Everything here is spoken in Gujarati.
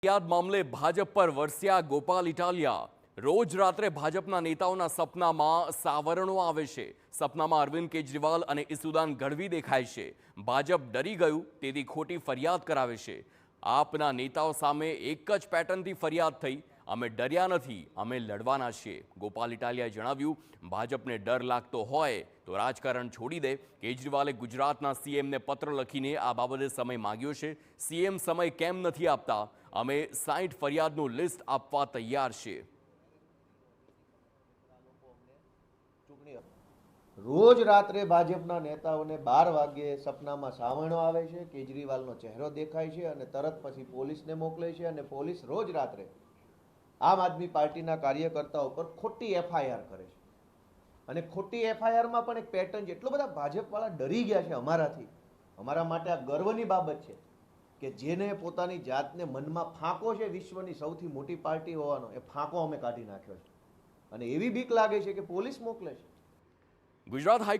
ફરિયાદ મામલે ભાજપ પર વરસ્યા ગોપાલ ઇટાલિયા। રોજ રાત્રે ભાજપના નેતાઓના સપનામાં સાવરણો આવે છે। સપનામાં અરવિંદ કેજરીવાલ અને ઈસુદાન ગઢવી દેખાય છે। ભાજપ ડરી ગયું તેથી ખોટી ફરિયાદ કરાવે છે। આપના નેતાઓ સામે એક જ પેટર્નથી ફરિયાદ થઈ, અમે ડર્યા નથી, અમે લડવાના છીએ। ગોપાલ ઇટાલિયાએ જણાવ્યું, ભાજપને ડર લાગતો હોય તો રાજકારણ છોડી દે। કેજરીવાલે ગુજરાતના સીએમને પત્ર લખીને આ બાબતે સમય માંગ્યો છે। સીએમ સમય કેમ નથી આપતા? અમે 60 ફરિયાદનું લિસ્ટ આપવા તૈયાર છીએ। રોજ રાત્રે ભાજપના નેતાઓને 12 વાગ્યે સપનામાં સાવરણો આવે છે, કેજરીવાલનો ચહેરો દેખાય છે અને તરત પછી પોલીસને મોકલે છે અને પોલીસ રોજ રાત્રે આમ આદમી પાર્ટીના કાર્યકર્તાઓ પર ખોટી એફઆઈઆર કરે છે। અને ખોટી એફઆઈઆરમાં પણ એક પેટર્ન છે। એટલો બધા ભાજપવાળા ડરી ગયા છે અમારાથી। અમારા માટે આ ગર્વની બાબત છે કે જેને પોતાની જાતને મનમાં ફાંકો છે વિશ્વની સૌથી મોટી પાર્ટી હોવાનો, એ ફાંકો અમે કાઢી નાખ્યો છે અને એવી બીક લાગે છે કે પોલીસ મોકલે છે। ગુજરાત હાઈકોર્ટ